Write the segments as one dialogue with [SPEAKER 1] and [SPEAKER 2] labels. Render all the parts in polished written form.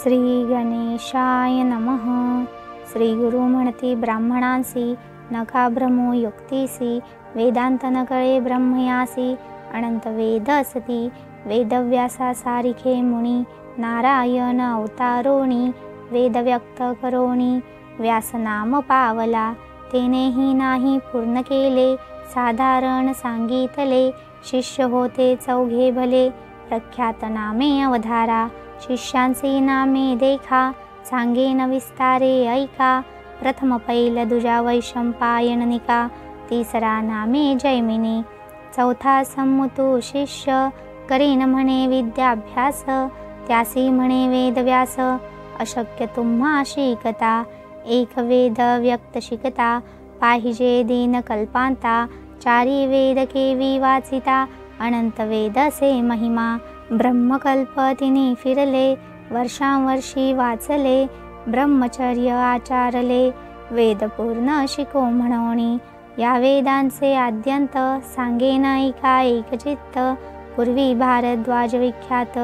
[SPEAKER 1] श्री गणेशाय नमः. श्री गुरु म्हणती ब्राह्मणांसी, नका भ्रमो युक्तीसी, वेदांत न कळे ब्रह्मयासी, अनंत वेद असती, वेदव्यासा सारिखे मुनी, नारायण अवतारोणी, वेद व्यक्त करोणी, व्यास नाम पावला, तेनेही नाही पूर्ण केले, साधारण सांगितले, शिष्य होते चौघे भले, प्रख्यात नामे अवधारा, शिष्यांचे नामे देखा, सांगेन विस्तारे ऐका, प्रथम पैल दुजा वैशंपायन निका, तिसरा नामे जैमिनी, चौथा सम्मुतो शिष्य, करीन म्हणे विद्याभ्यास, त्यासी म्हणे वेदव्यास, अशक्य तुम्हा शिकता, एक वेद व्यक्त शिकता, पाहिजे दीन कल्पांता, चारी वेद केवी वाचिता, अनंत वेदसे महिमा, ब्रह्मकल्प तिने फिरले, वर्षांवर्षी वाचले, ब्रह्मचर्य आचारले, वेद पूर्ण शिको म्हणोनी, या वेदांचे आद्यंत, सांगेन ऐका एकचित्त, पूर्वी भारद्वाज विख्यात,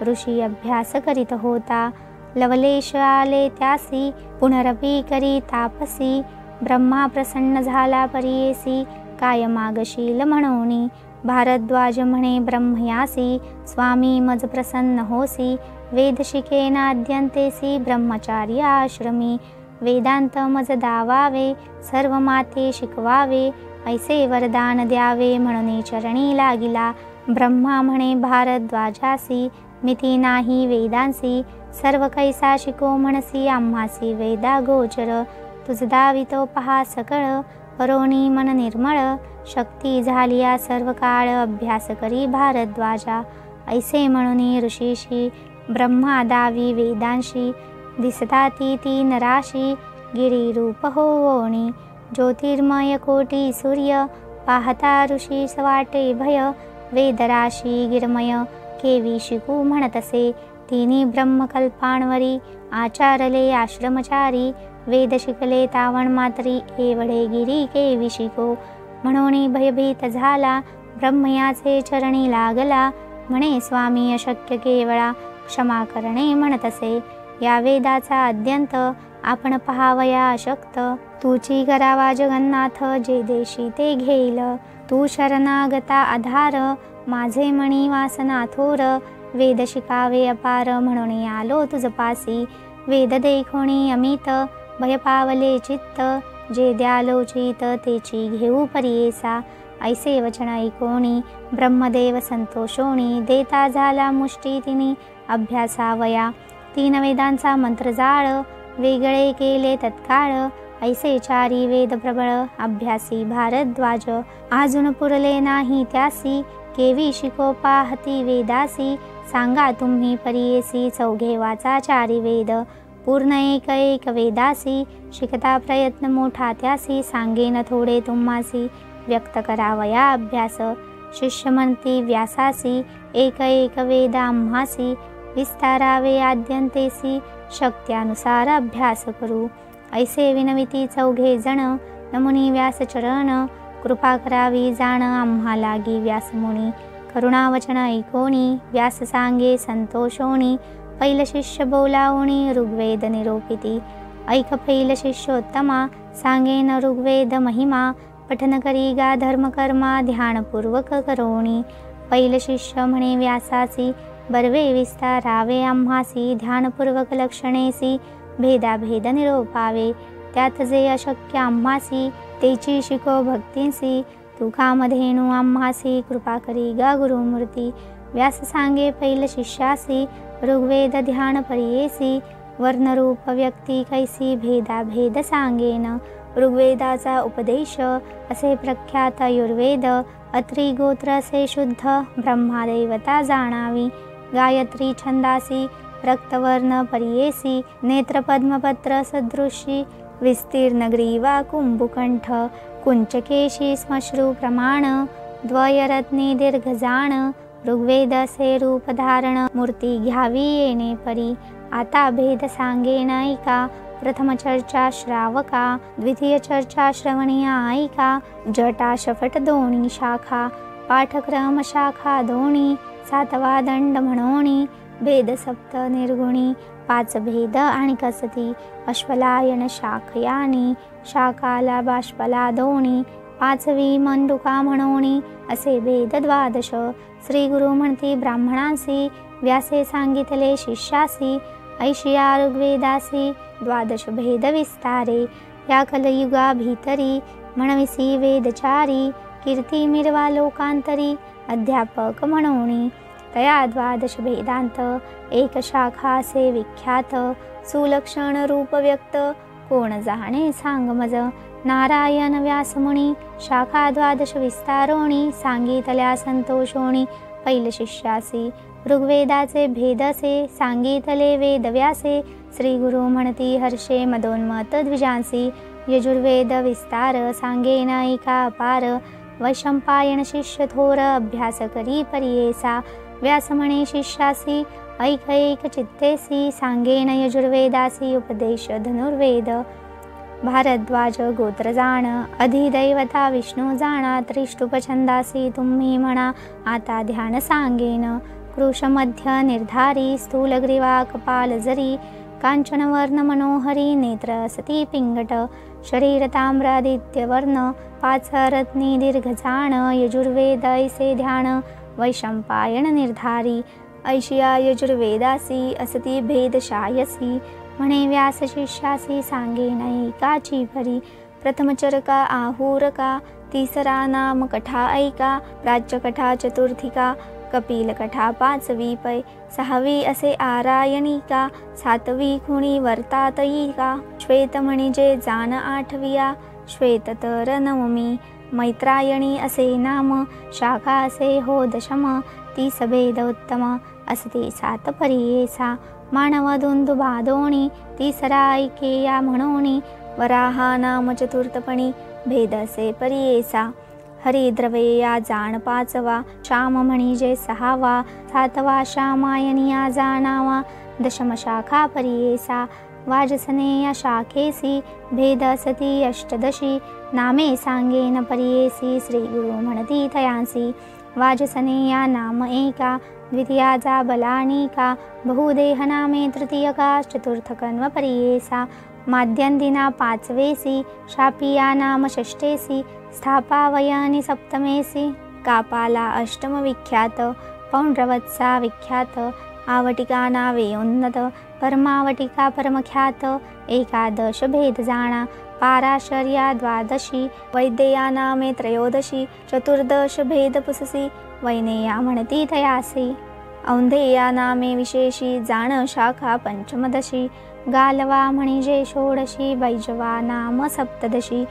[SPEAKER 1] ऋषी अभ्यास करीत होता, लवलेश आले त्यासी, पुनरपी करी तापसी, ब्रह्मा प्रसन्न झाला परियेसी, काय मागशील म्हणोनी, भारद्वाज म्हणे ब्रह्मयासी, स्वामी मज प्रसन्न होसी, वेद शिकेनाद्यंतेसी, ब्रह्मचार्य आश्रमी, वेदांत मज दावावे, सर्व माते शिकवावे, ऐसे वरदान द्यावे, म्हणून चरणी लागिला, ब्रह्मा म्हणे भारद्वाजासी, मिती नाही वेदांसी, सर्व कैसा शिको म्हणसी, आम्हासी वेदा गोचर, तुझ दावितो पहा सकळ, करोनी मन निर्मळ, शक्ती झालिया सर्व काळ, अभ्यास करी भारद्वाजा, ऐसे म्हणून ऋषीशी, ब्रह्मा दावी वेदांशी, दिसता ती तीन राशी, गिरिरूप होवोणी, ज्योतिर्मय कोटी सूर्य, पाहता ऋषी सवाटे भय, वेदराशी गिरमय, केवी शिकू म्हणतसे, तिनी ब्रह्मकल्पांवरी, आचारले आश्रमचारी, वेद शिकले तावण मात्री, एवढे गिरी केवी शिको, म्हणून भयभीत झाला, ब्रह्मयाचे चरणी लागला, म्हणे स्वामी अशक्य केवळा, क्षमा करणे म्हणतसे, या वेदाचा अद्यंत, आपण पहावया अशक्त, तूची करावा जगन्नाथ, जे देशी ते घेईल, तू शरणागता आधार, माझे मणी वासना थोर, वेद शिकावे अपार, म्हणून आलो तुझ पासी, वेद देखोणी अमित, भय पावले चित्त, जे द्यालोचित तेची घेऊ परियेसा, ऐसे वचन ऐकोणी, ब्रह्मदेव संतोषोणी, देता झाला मुष्टी तिनी, अभ्यासावया, तीन वेदांचा मंत्र जाळ, वेगळे केले तत्काळ, ऐसे चारी वेद प्रबळ, अभ्यासी भारद्वाज, अजून पुरले नाही त्यासी, केवी शिको पाहती वेदासी, सांगा तुम्ही परियेसी, चौघे वाचा चारी वेद, पूर्ण एक एक वेदासी, शिकता प्रयत्न मोठा त्यासी, सांगेन थोडे तुम्हासी, व्यक्त करावया अभ्यास, शिष्य म्हणती व्यासासी, एक एक वेद आम्हासी, विस्तारावे आद्यंतेसी, शक्त्यानुसार अभ्यास करू, ऐसे विनविती चौघे जण, नमुनी व्यास चरण, कृपा करावी जाण आम्हा लागी व्यासमुनी, करुणावचन ऐकोणी, व्यास सांगे संतोषोणी, पैल शिष्य बोलावणी, ऋग्वेद निरोपिती, ऐक पैल शिष्योत्तमा, सांगेन ऋग्वेद महिमा, पठन करी गा धर्मकर्मा, ध्यानपूर्वक करोणी, पैल शिष्य म्हणे व्यासासी, बर्वे विस्तारावे आम्हासी, ध्यानपूर्वक लक्षणेसी, भेदाभेद निरोपावे, त्यात जे अशक्य आम्हासी, तेची शिको भक्तींसी, तू कामधेनू आम्हासी, कृपा करी गा गुरुमूर्ती, व्यास सांगे पैल शिष्यासी, ऋग्वेद ध्यान परियेसी, वर्णरूप व्यक्ती कैसी, भेदाभेद सांगेन, ऋग्वेदाचा उपदेश, असे प्रख्यात युर्वेद, अत्री गोत्र असे शुद्ध, ब्रह्मादेवता जाणावी, गायत्री छंदासी, रक्तवर्ण परियेसी, नेत्र पद्मपत्र सदृशी, विस्तीर्ण ग्रीवा कुंभुकंठ, कुंचकेशी श्मश्रू प्रमाण, द्वयरत्नी दीर्घजाण, ऋग्वेद असे रूप धारण, मूर्ती घ्यावी येणे परी, आता भेद सांगेन ऐका, प्रथम चर्चा श्रावका, द्वितीय चर्चा श्रवणीया ऐका, जटा शफट दोन्ही शाखा, पाठक्रम शाखा दोन्ही, सातवा दंड म्हणोनी, भेद सप्त निर्गुणी, पाच भेद आणि कसती अश्वलायन शाखयानी शाखाला बाष्पला दोणी पाचवी मंडुका म्हणोणी असे भेद द्वादश. श्री गुरु म्हणती ब्राह्मणांसी व्यासे सांगितले शिष्यासी ऐशिया ऋग्वेदासी द्वादश भेद विस्तारे. या कलयुगा भीतरी म्हणविसी वेदचारी कीर्ती मिरवा लोकांतरी अध्यापक म्हणोणी. तया द्वादश भेदांत एक शाखा से विख्यात सुलक्षण रूप व्यक्त कोण जाणे सांग मज. नारायण व्यासमुनी शाखा द्वादश विस्तारोणी सांगितल्या संतोषोणी पैल शिष्यासी. ऋग्वेदाचे भेदसे सांगितले वेदव्यासे श्री गुरु म्हणती हर्षे मदोन्मत द्विजांसी. यजुर्वेद विस्तार सांगेन ऐका अपार वैशंपायन शिष्य थोर अभ्यास करी परियेसा. व्यास म्हणे शिष्यासी ऐक एक चित्तेसी सांगेन यजुर्वेदासी उपदेश धनुर्वेद. भारद्वाज गोत्र जाण अधिदैवता विष्णू जाणा त्रिष्टुप छंदासी तुम्ही म्हणा आता ध्यान सांगेन. कृश मध्य निर्धारी स्थूलग्रीवा कपाल जरी कांचनवर्ण मनोहरी नेत्र असती पिंगट शरीर ताम्रादित्यवर्ण पाच रत्नी दीर्घ जाण यजुर्वेद ऐसे ध्यान वैशंपायन निर्धारी. ऐशिया यजुर्वेदासी असती भेदशायसी म्हणे व्यास शिष्यासी सांगेन ऐकाची परी. प्रथम चरका आहूरका तिसरा नाम कठा ऐका प्राच्य कठा चतुर्थिका कपिल कठा पाचवी पै सहावी असे आरायणिका सातवी खुणी वर्तातयिका. श्वेत म्हणजे जान आठविया श्वेत तर नवमी मैत्रायणी असे नाम शाखा असे हो दशम. तीस भेद उत्तम असते सात परियेसा मानव दुंदुभा दोणी तिसरा ऐकेया म्हणोणी. वराहा नाम चतुर्थपणी भेद असे परियेसा. हरिद्रवेया जाण पाचवा श्याम म्हणजे सहावा सातवा श्यामायनिया जाणावा दशम शाखा परियेसा. वाजसनेया शाखेसी भेद असती अष्टदशी नामे सांगेन परियेसी श्री गुरु म्हणती तयांसी. वाजसनेया नाम एका द्वितीयाचा बलानिका बहुदेह नामे तृतीयका चतुर्थकन्व परियेसा. माध्यंदिना पाचवेसी शापिया नाम षष्ठेसी स्थापावयानी सप्तमेसी. कापाला अष्टम विख्यात पौंड्रवत्सा विख्यात आवटिका नावे उन्नत परमावटिका परमख्यात. एकादश भेद जाणा पाराशर्या द्वादशी वैद्यया नामे त्रयोदशी चतुर्दश भेद पुससी वैनेया म्हणती तयासी. औंधेया नामे विशेषी जाण शाखा पंचमदशी गालवा म्हणजे षोडशी बैजवा नाम सप्तदशी.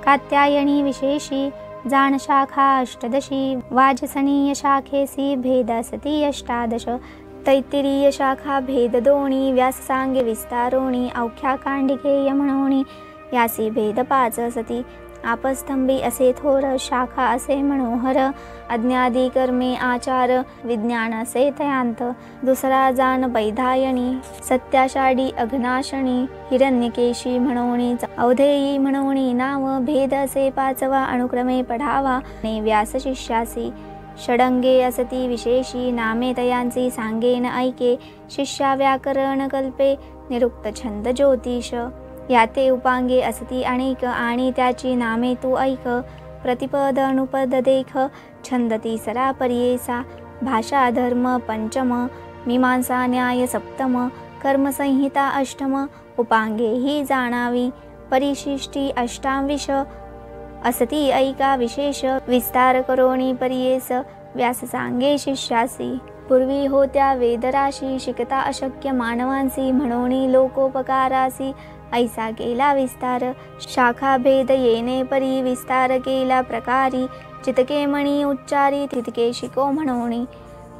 [SPEAKER 1] कात्यायनी विशेषी जाण शाखा अष्टदशी वाजसनीय शाखेसी भेद असती अष्टादश. तैत्तिरीय शाखा भेद दोणी व्यास सांगे विस्तारोणी औख्या कांडिकेय म्हणोणी यासी भेद पाच असती. आपस्तंभी असे थोर शाखा असे मनोहर अज्ञादी कर्मे आचार विज्ञान असे तयांत. दुसरा जाण वैधायणी सत्याषाढी अघनाशणी हिरण्यकेशी म्हणोणी अवधेयी म्हणोणी नाव भेद असे पाचवा अनुक्रमे पढावा ने व्यास शिष्यासी. षडंगे असती विशेषी नामे तयांची सांगेन ऐके शिष्या व्याकरण कल्पे निरुक्त छंद ज्योतिष. याते उपांगे असती अनेक आणि त्याची नामे तू ऐक प्रतिपद अनुपद देख. छंद तिसरा परियेसा भाषा धर्म पंचम मीमांसा न्याय सप्तम कर्मसंहिता अष्टम. उपांगे ही जाणावी परिशिष्टी अष्टांविश असती ऐका विशेष विस्तार करोणी परियेस व्यास सांगे शिष्यासी. पूर्वी होत्या वेदराशी शिकता अशक्य मानवांसी म्हणोणी लोकोपकारासी ऐसा केला विस्तार. शाखा भेद येणे परी विस्तार केला प्रकारी चितके मणी उच्चारी तितके शिको म्हणोणी.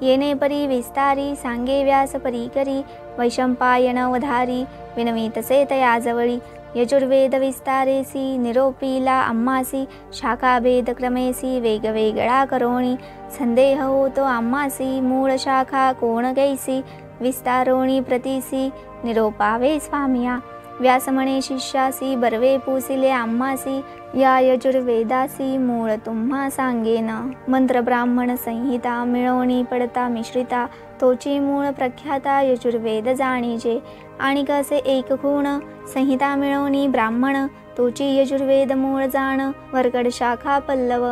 [SPEAKER 1] येणे परी विस्तारी सांगे व्यास परी करी वैशंपायन वधारी विनवीतसे तयाजवळी. यजुर्वेद विस्तारेसी निरोपीला आम्हासी शाखा भेद क्रमेसी वेगवेगळा करोणी. संदेह होतो आम्हासी मूळ शाखा कोण कैसी विस्तारोणी प्रतीसी निरोपावे स्वामिया. व्यास म्हणे शिष्यासी बर्वे पुसिले आम्हासी या यजुर्वेदासी मूळ तुम्हा सांगेन. मंत्र ब्राह्मण संहिता मिळवणी पडता मिश्रिता तोची मूळ प्रख्याता यजुर्वेद जाणीजे. आणि कसे एक गुण संहिता मिळवणी ब्राह्मण, तोची यजुर्वेद मूळ जाण. वरकड शाखा पल्लव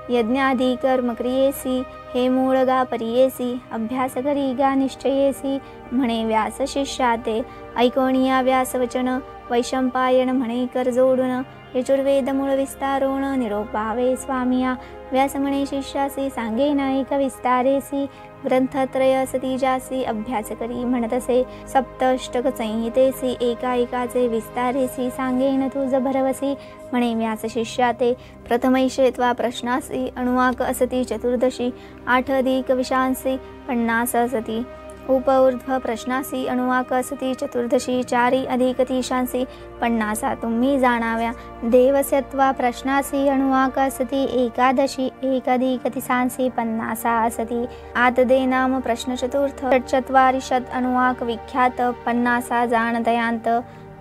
[SPEAKER 1] यज्ञादी कर्म क्रियेसी, हे मूळ गा परियेसी. अभ्यास करी गा निश्चयेसी, म्हणे व्यास शिष्याते. ऐकोनिया व्यास वचन वैशंपायन म्हणे कर जोडून. यजुर्वेद मूळ विस्तारोण निरोप भावे स्वामिया. व्यास म्हणे शिष्यासी सांगेन ऐक विस्तारेसी. ग्रंथत्रय सती जासी अभ्यास करी म्हणतसे. सप्तष्टक संहितेसी एका एकाचे विस्तारेसी. सांगेन तुझ भरवसी म्हणे व्यास शिष्याते. प्रथमैषे त्वा प्रश्नासी अणुवाक असती चतुर्दशी. 8 अधिक विशांसी 50 असती. उपऊर्ध्व प्रश्नासी अणुवाक असती चतुर्दशी. 4 अधिक तीशांसी 50 तुम्ही जाणाव्या. देवस्यत्वा प्रश्नासी अणुवाक असती एकादशी. 1 अधिक तिसांसी 50 असती. आतदे नाम प्रश्न चतुर्थ. 44 अणुवाक विख्यात 50 जाणतयांत.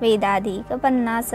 [SPEAKER 1] वेदाधिक 50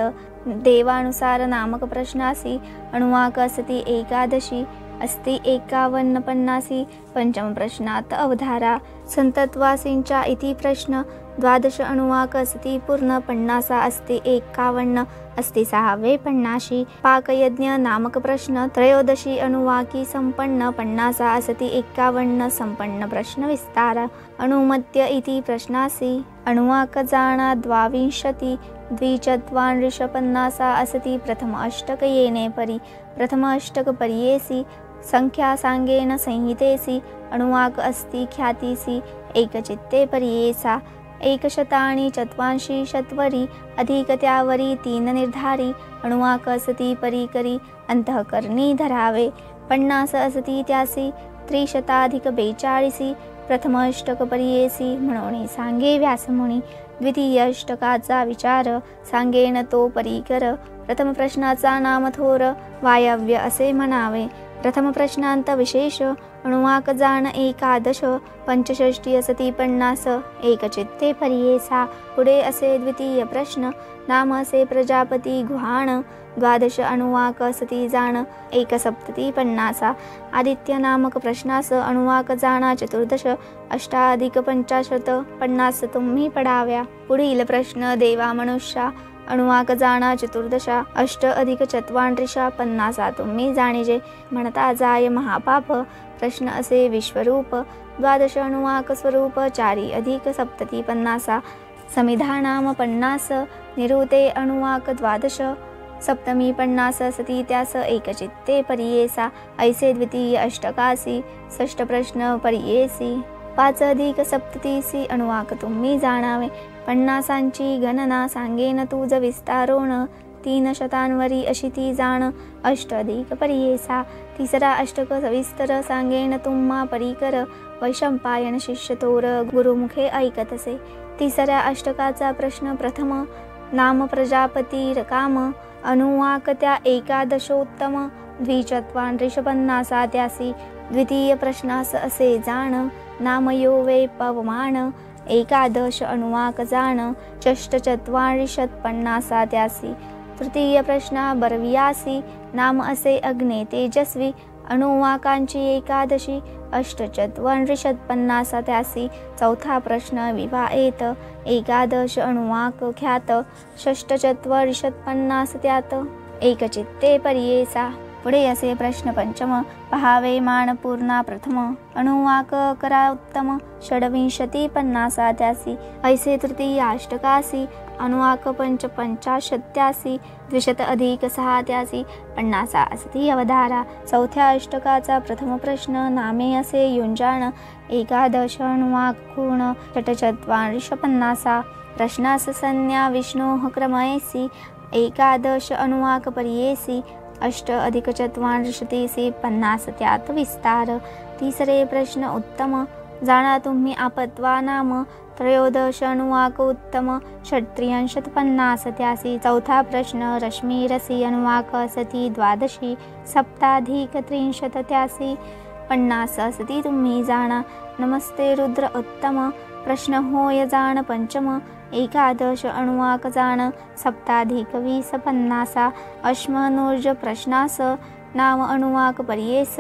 [SPEAKER 1] देवानुसार नामक प्रश्नासी अणुवाक असती एकादशी. अस्ति 51 50 पंचम प्रश्नात अवधारा. संतत्वासींचा इति प्रश्न 12 अणुवाक असती पूर्ण 50 अस्ति 51 अस्ति 6वे 50. पाकयज्ञ नामक प्रश्न 13 अणुवाकी संपन्न 50 असति 51 संपन्न प्रश्न विस्तार. अणुमत्य इति प्रश्नासी अणुवाक जाणा 22 द्विचत्वारिंश 50 असति. प्रथम अष्टक येणे परी प्रथम अष्टक पर्येसी. संख्या सांगेन संहितेसी अणुवाक अस्ति ख्यातीसी. एकचित्ते पर्येसा. 184 शत्वरी अधिक त्यावरी 3 निर्धारी. अणुवाक असती परीकरी अंतःकरणी धरावे. 50 असती त्यासी 342. प्रथम अष्टक पर्येसी म्हणून सांगे व्यासमुनी. द्वितीय अष्टकाचा विचार सांगेन तो परीकर. प्रथम प्रश्नाचा नाम थोर वायव्य असे म्हणावे. प्रथम प्रश्नांत विशेष अणुवाक जाण 11 65 असती 50 एकचित्ते पर्येसा. पुढे असे द्वितीय प्रश्न नाम असे प्रजापती गुहाण 12 अणुवाक असती जाण 1 50. आदित्य नामक प्रश्नास अणुवाक जाणा 14 8 अधिक 50 50 तुम्ही पडाव्या. पुढील प्रश्न देवा मनुष्या अणुवाक जाणा 14 8 अधिक 34 50 तुम्ही जाणीजे. म्हणता जाय महापाप प्रश्न असे विश्वरूप 12 अणुवाक स्वरूप 4 अधिक 70 50. समिधा नाम 50 निरुते अणुवाक 12 सप्तमी 50 असती त्यास एकचित्ते पर्येसा. ऐसे द्वितीय अष्टकासी. षष्ठ प्रश्न पर्येसी 5 अधिक 37 अणुवाक तुम्ही जाणावे. 50ची गणना सांगेन तुझ विस्तारोण. 3 शतांवरी अशी ती जाण 8 अधिक पर्येसा. तिसरा अष्टक सविस्तर सांगेन तुम्हा परीकर. वैशंपायन शिष्य थोर गुरुमुखे ऐकतसे. तिसऱ्या अष्टकाचा प्रश्न प्रथम नाम प्रजापती रकाम अणुवाक त्या 11 द्विचत्वारिंश 50 त्यासी. द्वितीय प्रश्नास असे जाण नाम यो वे पवमान 11 अणुवाक जाण 44 50 त्यासी. तृतीय प्रश्न बरवियासी नाम असे अग्ने तेजस्वी अणुवाकांची 11 48 50 त्यासी. चौथा प्रश्न विवाहेत 11 अणुवाक ख्यात 46 50 त्यात एकचित्ते पर्येसा. पुढे असे प्रश्न पंचम पहावे मान पूर्णा प्रथम अणुवाक करा उत्तम 26 50 त्यासी. ऐसे तृतीय अष्टकासी अणुवाक 50 त्यासी 200 अधिक 6 त्यासी 50 असती अवधारा. चौथ्या अष्टकाचा प्रथम प्रश्न नामे असे युंजाण 11 अणुवाक गुण 44 50. प्रश्नास संज्ञा विष्णोः क्रमयेसी 11 अणुवाक पर्येसी 8 अधिक 44 50 त्यात विस्तार. तिसरे प्रश्न उत्तम जाणा तुम्ही आपत्वा नाम 13 अणुवाक उत्तम 36 50 त्यासी. चौथा प्रश्न रश्मी रसी अणुवाक असती 12 सप्ताधिक 30 त्यासी 50 असती तुम्ही जाणा. नमस्ते रुद्र उत्तम प्रश्न होय जाण पंचम 11 अणुवाक जाण 7 अधिक 20 50. अश्मनूर्ज प्रश्नास नाम अनुवाक पर्येस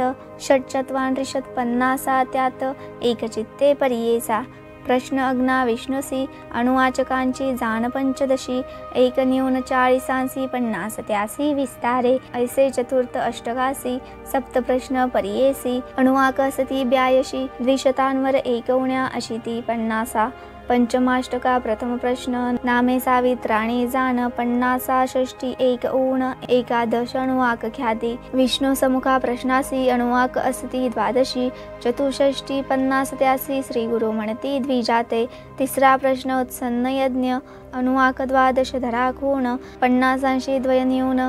[SPEAKER 1] षट्चत्वारिंशत् पन्नासा त्यात एकचित्ते पर्येसा प्रश्न अग्ना विष्णुसी अनुवाचकांची जाण पंचदशी एक न्यून 40 50 त्यासी विस्तारे ऐसे चतुर्थ अष्टकासी सप्त प्रश्न पर्येसी अनुवाक असती 82 द्विशतांवर एकवण्या अशिती 50 पंचमाष्टका प्रथम प्रश्न नामे सावित्राणी जाण 50 षष्टी एक ऊण एकादश अनुवाक ख्याती विष्णु समुखा प्रश्नासी अनुवाक असती 12 चतुष्षष्टी 50 त्यासी श्री गुरु म्हणती द्विजाते तिसरा प्रश्न उत्सन्न यज्ञ अनुवाक 12 धरा खूण 50 द्वयन्यून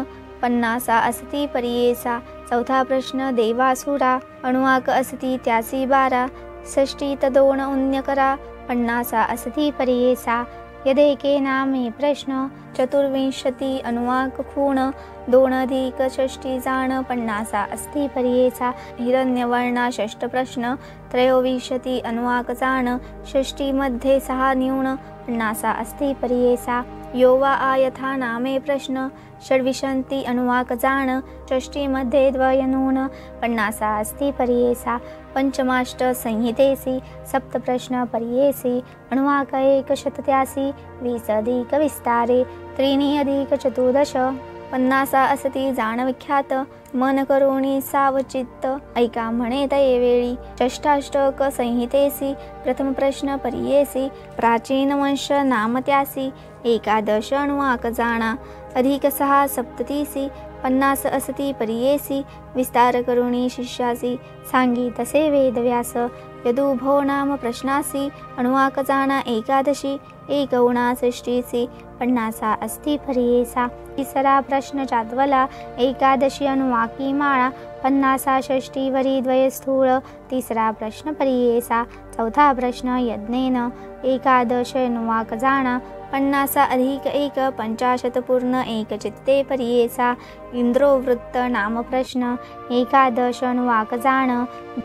[SPEAKER 1] 50 असती पर्येसा चौथा प्रश्न देवासुरा अनुवाक असती त्यासी 12 षष्टी तदोण उन्यकरा 50 असती पर्येसा यदेके नामे प्रश्न चतुर्विंशती अनुवाक खूण 2 अधिक षष्टी जाण 50 अस्ति पर्येसा हिरण्यवर्णा षष्ठ प्रश्न त्रयोविंशती अनुवाक जाण षष्टी मध्ये 6 न्यून 50 अस्ति पर्येसा योवा आयथा नामे प्रश्न षड्विंशती अनुवाक जाण षष्टी मध्ये द्वयनून 50 अस्ति पर्येसा पंचमाष्ट संहितेसी सप्त प्रश्न पर्येसी अनुवाक 180 20 अधिक विस्तारे त्रीणि अधिक 14 50 असती जाण विख्यात मन करोणी सावचित्त ऐका म्हणे तये वेळी षष्ठाष्टक संहितेसी प्रथम प्रश्न पर्येसी प्राचीन वंश नाम त्यासी एकादश अनुवाक जाणा अधिक 6 सप्ततीसी 50 असती पर्येसी विस्तार करुणी शिष्यासी सांगी तसे वेदव्यास यदुभो नाम प्रश्नासी अनुवाक जाणा एकादशी एकवणा षष्टीसी 50 अस्ति पर्येसा तिसरा प्रश्न चाद्वला एकादशी अनुवाकी माळा 50 षष्टी वरी द्वय स्थूळ तिसरा प्रश्न पर्येसा चौथा प्रश्न यज्ञेन एकादश अनुवाक जाणा 50 अधिक 1 50 पूर्ण एकचित्ते पर्येसा इंद्रोवृत्त नाम प्रश्न एकादश अनुवाक जाण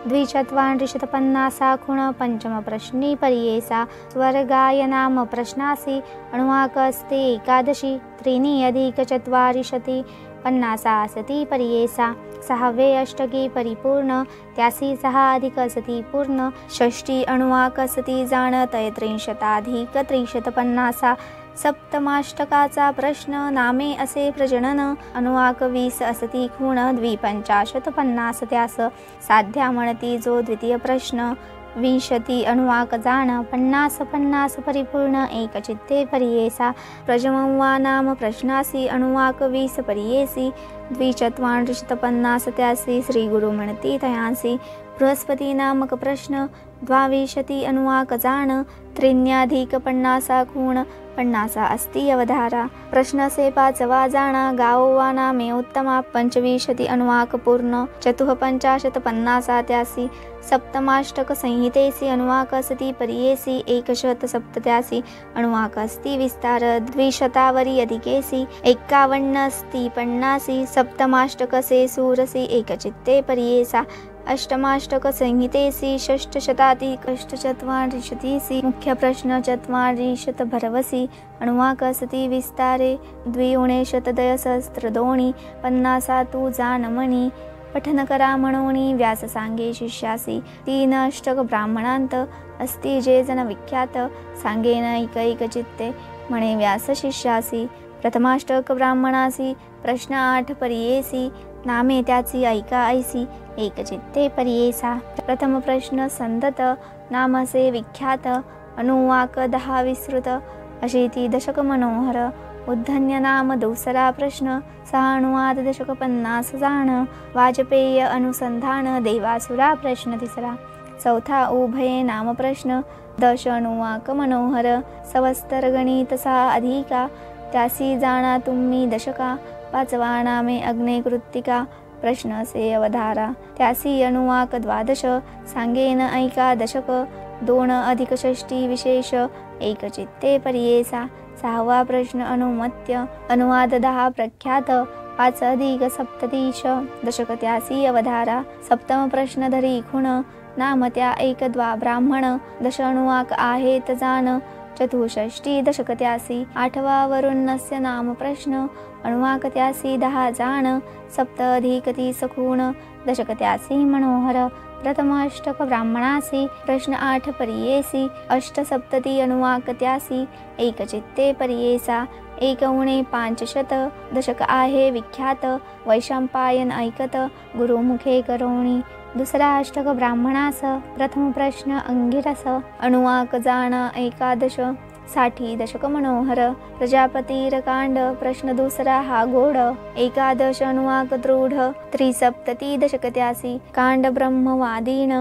[SPEAKER 1] द्विचत्वारिंशत् 50 खुण पंचम प्रश्नी पर्येसा स्वर्गाय नाम प्रश्नासी अनुवाक अस्ति एकादशी त्रीणि अधिक 40 50 असति पर्येसा 6वे अष्टके परिपूर्ण त्यासी 6 अधिक असति पूर्ण षष्टी अनुवाक असति जाण 33 अधिक 50 सप्तमाष्टकाचा प्रश्न नामे असे प्रजनन अनुवाक 20 असति खूण 250 50 त्यास साध्या म्हणती जो द्वितीय प्रश्न 20 अनुवाक जाण 50 परिपूर्ण एकचित्ते पर्येसा प्रजमवा नाम प्रश्नासी अनुवाक 20 पर्येसी द्विचत्वारिंशत् 50 त्यासी श्री गुरु म्हणती तयांसी बृहस्पती नामक प्रश्न 22 अनुवाक जाण त्रीण्याधिक 50 खूण 50 अस्ति अवधारा प्रश्न से 5वा जाणा गावोवा नामे उत्तमा 25 अनुवाक पूर्ण 54 50 त्यासी सप्तमाष्टक संहितेसी अनुवाक असति पर्येसी 187 अनुवाक अस्ति विस्तार द्विशतावरी अधिकेसी 51 अस्ति 50 सप्तमाष्टक से सूरसी एकचित्ते पर्येसा अष्टमाष्टक संहितेसी षष्ठशताधिक 140 मुख्य प्रश्न 44 भरवसी अनुवाक असति विस्तारे द्विगुणेशतदय सहस्त्रदोणी 50 तू जानमणी पठन करा म्हणोनी व्यास सांगे शिष्यासी 3 अष्टक ब्राह्मणांत अस्ति जे जन विख्यात सांगेन एक चित्ते म्हणे व्यास शिष्यासी प्रथमाष्टक ब्राह्मणासी प्रश्न 8 पर्येसी नामे त्याची ऐका ऐसी एकचित्ते पर्येसा प्रथम प्रश्न संदत नामसे विख्यात अनुवाक 10 विस्तृत अशीती दशक मनोहर उद्धन्य नाम दुसरा प्रश्न 6 अनुवाद दशक 50 जाण वाजपेय अनुसंधान देवासुरा प्रश्न तिसरा चौथा उभये नाम प्रश्न 10 अनुवाक मनोहर सवस्तर गणित 6 अधिका त्यासी जाणा तुम्ही दशका 5वा नामे अग्नेकृत्तिका प्रश्न से अवधारा त्यासी अनुवाक 12 सांगेन ऐका दशक 2 अधिक षष्टी विशेष एकचित्ते पर्येसा 6वा प्रश्न अनुमत्य अनुवाद 10 प्रख्यात 5 अधिक 37 दशक त्यासी अवधारा सप्तम प्रश्न धरी खुण नाम त्या 1 द्वा ब्राह्मण 10 अनुवाक आहेत जाण चतुष्षष्टी दशकत्यासी आठवा वरुणस्य नाम प्रश्न अनुवाकत्यासी 10 जाण सप्त अधिक 30 खूण दशकत्यासी मनोहर प्रथम अष्टक ब्राह्मणासी प्रश्न 8 परियेसी अष्टसप्तती अनुवाकत्यासी एकचित्ते परियेसा 1 उणे 500 दशक आहे विख्यात वैशंपायन ऐकत गुरुमुखे करोणी दुसरा अष्टक ब्राह्मणास प्रथम प्रश्न अंगिरस अनुवाक जाण 11 60 दशक मनोहर प्रजापतीरकांड प्रश्न दुसरा हा गोड 11 अनुवाक दृढ त्रिसप्तती दशकत्यासी कांड ब्रह्मवादीन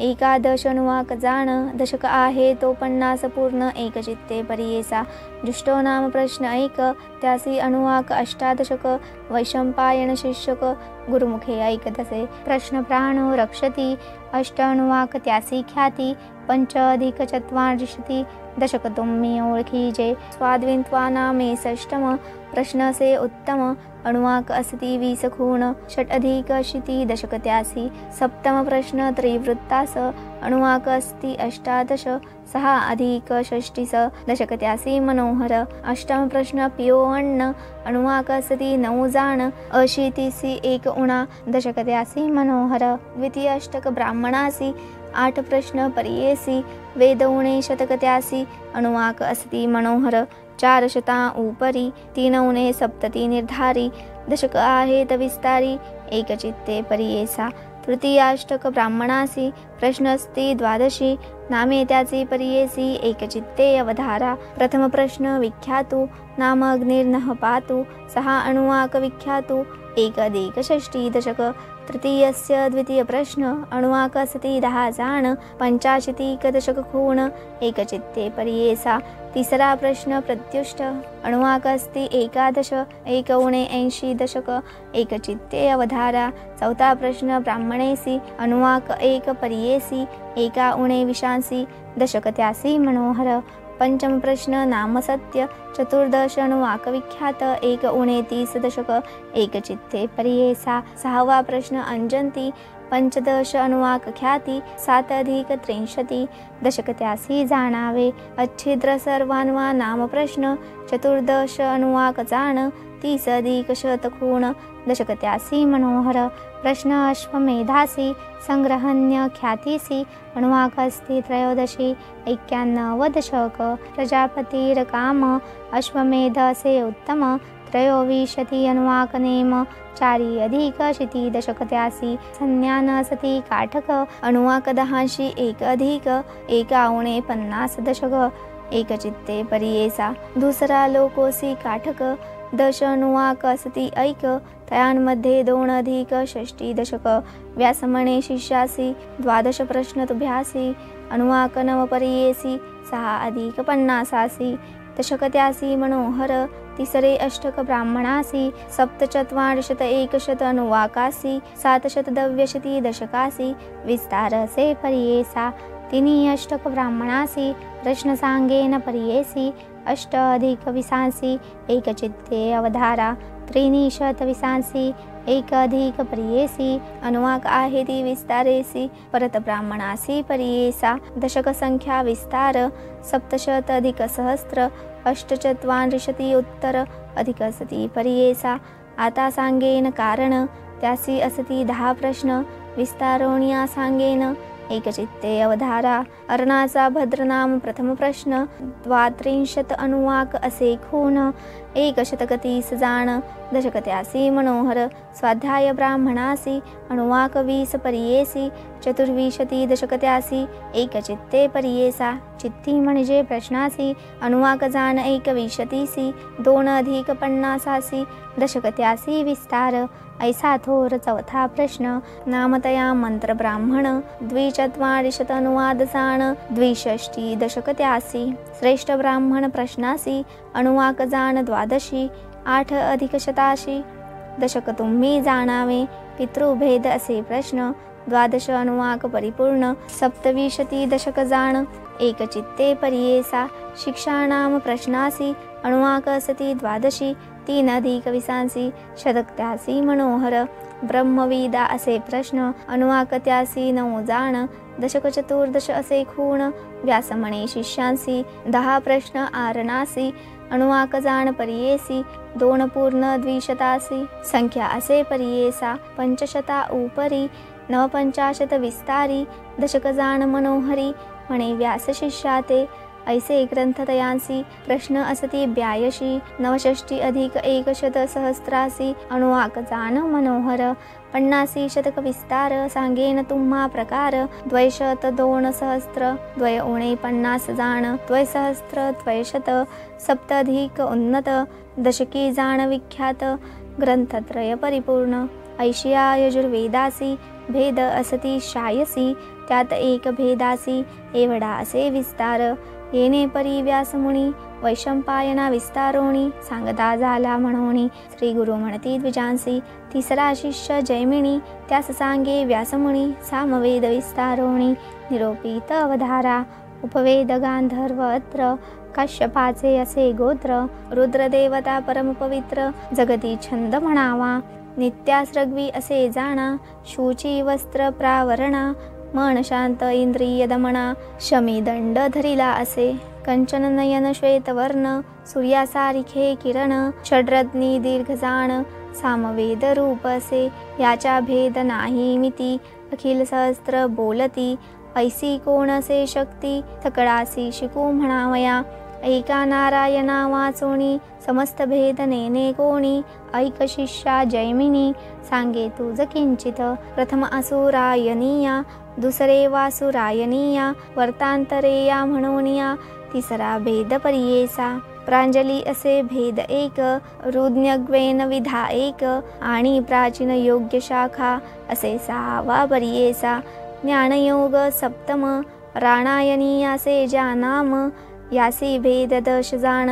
[SPEAKER 1] 11 अनुवाक जाण दशक आहे तो 50 पूर्ण एकचित्ते परियेसा जुष्टो नाम प्रश्न 1 त्यासी अनुवाक 18 वैशंपायन शिष्यक गुरुमुखे ऐकतसे प्रश्न प्राणो रक्षती 8 अनुवाक त्यासी ख्याती 5 अधिक 40 दशक तुम्ही ओळखीजे स्वाद्विन्त्वा नामे षष्टम प्रश्न से उत्तम अनुवाक असती 20 खूण 6 अधिक 80 दशकत्यासी सप्तम प्रश्न त्रिवृत्तास अनुवाक अस्ति 18 6 अधिक 36 दशकत्यासी मनोहर अष्टम प्रश्न पियोअन्न अनुवाक असती 9 जाण 80 1 उणा दशकत्यासी मनोहर द्वितीय अष्टक ब्राह्मणासी 8 प्रश्न परियेसी वेद उणे शतकत्यासी अनुवाक असती मनोहर 400 उपरी 3 उणे सप्तती निर्धारी दशक आहेत विस्तारी एकचित्ते परियेसा तृतीयाष्टक ब्राह्मणासी प्रश्न अस्ति 12 नामे त्याची परियेसी एकचित्ते अवधारा प्रथम प्रश्न विख्यातु नाम अग्निर्नः पातु 6 अनुवाक विख्यातु 1 अधिक 60 दशक तृतीयस्य द्वितीय प्रश्न अनुवाक असती 10 जाण 85 दशक खूण एकचित्ते परियेसा तिसरा प्रश्न प्रत्युष्ट अनुवाक अस्ति 11 1 उणे 80 दशक एकचित्ते अवधारा चौथा प्रश्न ब्राह्मणेसी अनुवाक 1 परियेसी 1 उणे 20 दशकत्यासी मनोहर पंचम प्रश्न नाम सत्य 14 अनुवाक विख्यात 1 उणे 30 दशक एकचित्ते परियेसा सहावा प्रश्न अंजंती 15 अनुवाक ख्याती 7 अधिक 63 दशकत्यासी जाणावे अच्छिद्र सर्वान्वा नाम प्रश्न 14 अनुवाक जाण 30 अधिक 100 खूण दशकत्यासी मनोहर प्रश्न अश्वमेधासी संग्रहण्य ख्यातीसी अनुवाक अस्ति 13 91 दशक प्रजापतीरकाम अश्वमेधसे उत्तम 23 अनुवाक नेम 4 अधिक 80 दशकत्यासी संज्ञान असती काठक अनुवाक 10 1 अधिक 1 उणे 50 दशक एकचित्ते परियेसा दुसरा लोकोसी काठक 10 अनुवाक असती ऐक तयांमध्ये 2 अधिक 60 दशक व्यासमणे शिष्यासी 12 प्रश्न तुभ्यासी अनुवाक 9 परियेसी 6 अधिक 50 दशकत्यासी मनोहर तिसरे अष्टक ब्राह्मणासी 47 अनुवाकासी 720 दशकासी विस्तारसे परियेसा तिनी अष्टक ब्राह्मणासी प्रश्न सांगेन परियेसी 8 अधिक 20 एकचित्ते अवधारा त्रीणि शत 20 1 अधिक परियेसी अनुवाक आहे ती विस्तारेसी परत ब्राह्मणासी परियेसा दशक संख्या विस्तार 700 अधिक सहस्त्र 840 उत्तर अधिक असती परियेसा आता सांगेन कारण त्यासी असती 10 प्रश्न विस्तारोनिया सांगेन एकचित्ते अवधारा अर्णाचा भद्रनाम प्रथम प्रश्न 32 अनुवाक असे खूण 130 जाण दशकत्यासी मनोहर स्वाध्याय ब्राह्मणासी अनुवाक 20 परियेसी 24 दशकत्यासी एकचित्ते परियेसा चित्ती म्हणजे प्रश्नासी अनुवाक जाण 21 2 अधिक 50 दशकत्यासी विस्तार ऐसा थोर चौथा प्रश्न नामतया मंत्र ब्राह्मण 42 अनुवाद जाण 62 दशकत्यासी श्रेष्ठ ब्राह्मण प्रश्नासी अनुवाक जाण 12 8 अधिक 87 दशक तुम्ही जाणावे पितृभेद असे प्रश्न 12 अनुवाक परिपूर्ण 27 दशक जाण एकचित्ते परियेसा शिक्षाणाम प्रश्नासी अनुवाक असती 12 तीन अधिक विसांसी शतक त्यासी मनोहर ब्रह्मविदा असे प्रश्न अनुवाक त्यासी नऊ जाण दशक चतुर्दश असे खूण व्यास म्हणे शिष्यांसी 10 प्रश्न आरणासी अनुवाक जाण परियेसी 2 पूर्ण द्विशतासी संख्या असे परियेसा 500 उपरी 950 विस्तारी दशक जाण मनोहरी म्हणे व्यास शिष्या ते ऐसे ग्रंथ तयांसी प्रश्न असती 82 69 अधिक 100 सहस्त्रासी अनुवाक जाण मनोहर 50 शतक विस्तार सांगेन तुम्हा प्रकार द्वैशत 2 सहस्त्र द्वय उणे 50 जाण द्वैसहस्त्र द्वैशत सप्तधिक उन्नत दशकी जाण विख्यात ग्रंथत्रय परिपूर्ण ऐशिया यजुर्वेदासी भेद असती 86 त्यात एक भेदासी एवढा असे विस्तार येणे परी व्यासमुनी वैशंपायना विस्तारोणी सांगता झाला म्हणोनी श्री गुरु म्हणती द्विजांसी तिसरा शिष्य जैमिनी त्यास सांगे व्यासमुनी सामवेद विस्तारोणी निरोपित अवधारा उपवेद गांधर्व अत्र कश्यपाचे असे गोत्र रुद्रदेवता परमपवित्र जगती छंद म्हणावा नित्यासृग्वी असे जाणा शुची वस्त्र प्रावरणा मन शांत इंद्रिय दमना शमी दंड धरिला असे कंचन नयन श्वेतवर्ण सूर्यासारिखे किरण षड्रत्नी दीर्घजाण सामवेद रूप असे याच्या भेद नाही मिती अखिल सहस्त्र बोलती ऐसी कोणसे शक्ती सकळासी शिकू म्हणावया ऐका नारायणा वाचोणी समस्त भेद नेने कोणी ऐक शिष्या जैमिनी सांगे तुझ किंचित प्रथम असुरायनीया दुसरे वासुरायनीया वर्तांतरेया म्हणोनिया तिसरा भेद परियेसा प्रांजली असे भेद एक रुद्न्यग्वेन विधा एक आणि प्राचीन योग्य शाखा असे 6वा परियेसा ज्ञानयोग सप्तम राणायनीयासे ज्या नाम यासी भेद 10 जाण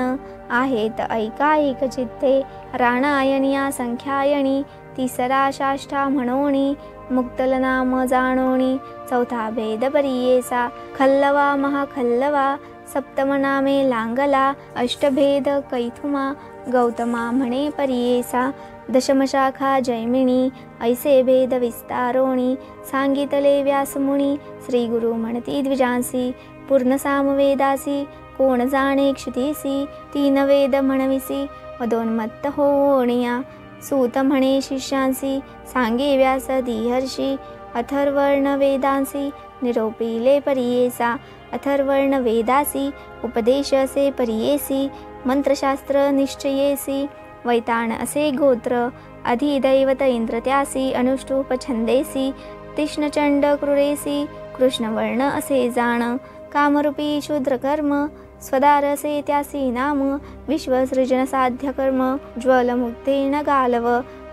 [SPEAKER 1] आहेत ऐका एक चित्ते राणायनिया संख्यायणी तिसरा शाष्टा म्हणोनी मुक्तल नाम जाणोनी चौथा भेद परियेसा खल्लवा महाखल्लवा सप्तम नामे लांगला अष्टभेद कैथुमा गौतमा म्हणे परियेसा दशम शाखा जैमिनी ऐसे भेद विस्तारोणी सांगितले व्यासमुनी श्री गुरु म्हणती द्विजांसी पूर्ण सामवेदासी कोण जाणे क्षितीसी 3 वेद म्हणविसी मदोन्मत्त होणिया सूत म्हणे शिष्यांसी सांगे व्यास दिहर्षी अथर्वर्ण वेदांसी निरोपिले परियेसा अथर्वर्ण वेदासी उपदेश असे परियेसी मंत्रशास्त्र निश्चयेसी वैताण असे गोत्र अधिदैवत इंद्र त्यासी अनुष्टुप छंदेसी तीक्ष्णचंड क्रूरेसी कृष्णवर्ण असे जाण कामरूपी शूद्रकर्म स्वदारसे त्यासी नाम विश्वसृजन साध्य कर्म ज्वलमुक्तेन गालव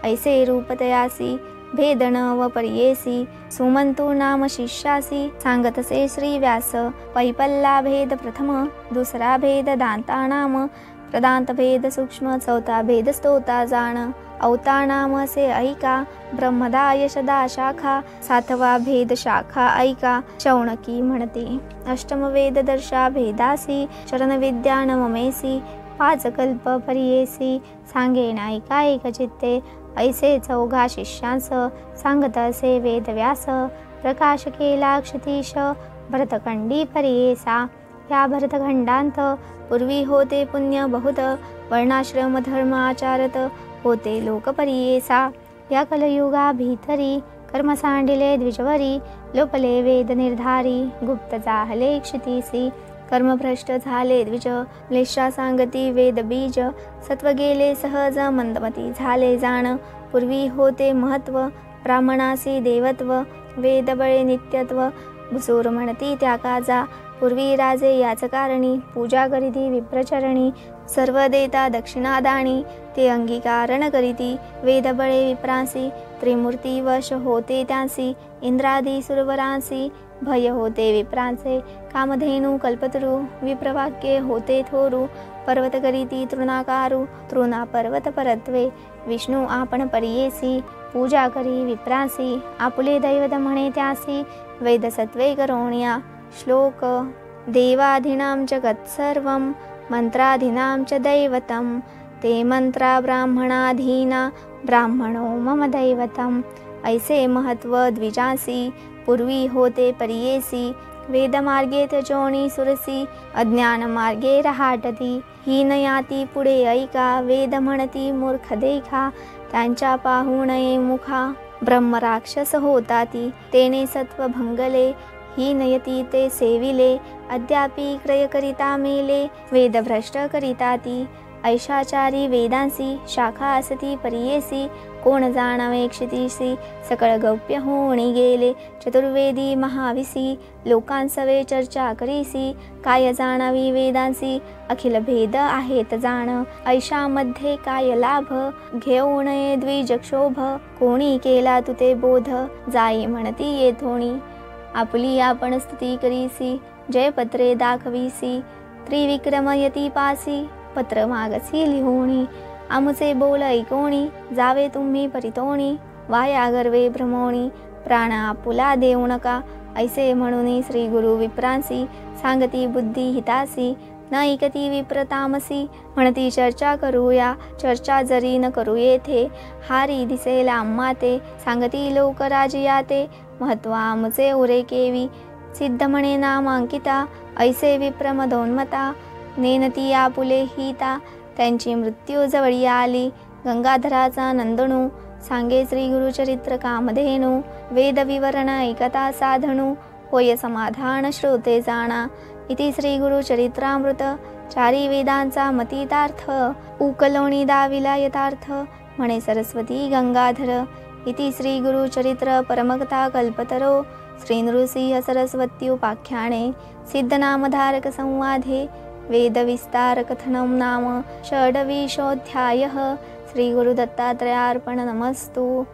[SPEAKER 1] ऐसे रूपतयासी भेदन व परियेसी सुमंतु नाम शिष्यासी सांगतसे श्री व्यास पैपल्ला भेद प्रथम दुसरा भेद दांता नाम प्रदांत भेद सूक्ष्म चौथा भेद स्तोता जाण अवता नाम से ऐका ब्रह्मदाय शदा शाखा 7वा भेद शाखा ऐका शौनकी म्हणते अष्टम वेद दर्शा भेदासी चरण विद्या नवमेसी 5 कल्प परियेसी सांगे ऐका एक चित्ते ऐसे 4 शिष्यांस सांगत असे वेद व्यास प्रकाश केला क्षितीश भरतखंडी परियेसा या भरतखंडांत पूर्वी होते पुण्य बहुत वर्णाश्रम धर्म आचारत होते लोक परियेसा या कलयुगा भीतरी कर्म सांडिले द्विजवरी लोपले वेद निर्धारी गुप्त जाहले क्षितीसी कर्मभ्रष्ट झाले द्विज लेशा सांगती वेद बीज सत्व गेले सहज मंदमती झाले जाण पूर्वी होते महत्व ब्राह्मणासी देवत्व वेद बळे नित्यत्व भुसूर म्हणती त्या काजा पूर्वी राजे याच कारणी पूजा करीती विप्रचरणी सर्व देता दक्षिणादाणी ते अंगीकारण करीती वेदबळे विप्रांसी त्रिमूर्ती वश होते त्यांसी इंद्रादी सुरवरांसी भय होते विप्रांचे कामधेनु कल्पतरू विप्रवाक्ये होते थोरू पर्वत करीती तृणाकारू तृणा पर्वत परत्वे विष्णू आपण परियेसी पूजा करी विप्रांसी आपुले दैवत म्हणे त्यासी वेदसत्वे करोण्या श्लोक देवाधीनां जगत् सर्वं मंत्राधीनां च दैवतं ते मंत्रा ब्राह्मणाधीना ब्राह्मणो मम दैवतम. ऐसे महत्व द्विजासी पूर्वी होते परियेसी. वेदमार्गे त्यजोनी सुरसी अज्ञान मार्गे रहाटती. हीन याती पुढे ऐका वेद म्हणती मूर्ख देखा. त्यांच्या पाहू नये मुखा ब्रह्मराक्षस होताती. तेने सत्व भंगले हीन यती ते सेविले. अद्यापि क्रय करिता मेले वेदभ्रष्ट करिता ती. ऐशाचारी वेदांसी शाखा असती परियेसी. कोण जाणावे क्षितीसी सकळ गौप्य होणी गेले. चतुर्वेदी महाविसी लोकांसवे चर्चा करीसी. काय जाणावी वेदांसी अखिल भेद आहेत जाण. ऐशामध्ये काय लाभ घेऊ नये द्विजक्षोभ. कोणी केला तुते बोध जाई म्हणती येथोणी. आपली आपण स्तुती करीसी जयपत्रे दाखवीसी. त्रिविक्रम यती पासी पत्र मागसी लिहोणी. आमुचे बोल ऐकोणी जावे तुम्ही परितोणी. वाया गर्वे भ्रमोणी प्राण आपुला देऊ नका. ऐसे म्हणून श्री गुरु विप्रांसी सांगती बुद्धी हितासी. न ऐकती विप्रतामसी म्हणती चर्चा करूया. चर्चा जरी न करू येथे हारी दिसेल आम्हा ते. सांगती लोक राजयाते महत्व आमचे उरे केवी. सिद्ध म्हणे नामांकिता ऐसे विप्रमदोन्मता. नेनती आपुले हिता त्यांची मृत्यू जवळी आली. गंगाधराचा नंदनू सांगे श्री गुरुचरित्र कामधेनू. वेद विवरण ऐकता साधनू होय समाधान श्रोते जाणा. इति श्री गुरुचरित्रामृत चारी वेदांचा मतितार्थ. उकलोणी दाविला यथार्थ म्हणे सरस्वती गंगाधर. इति श्री गुरुचरित्र परमकथा कल्पतरो श्री नृसिंह सरस्वत्युपाख्याने सिद्धनामधारक संवादे वेदविस्तार कथनं नाम षड्विंशोऽध्यायः. श्री गुरुदत्तात्रेयार्पणमस्तु.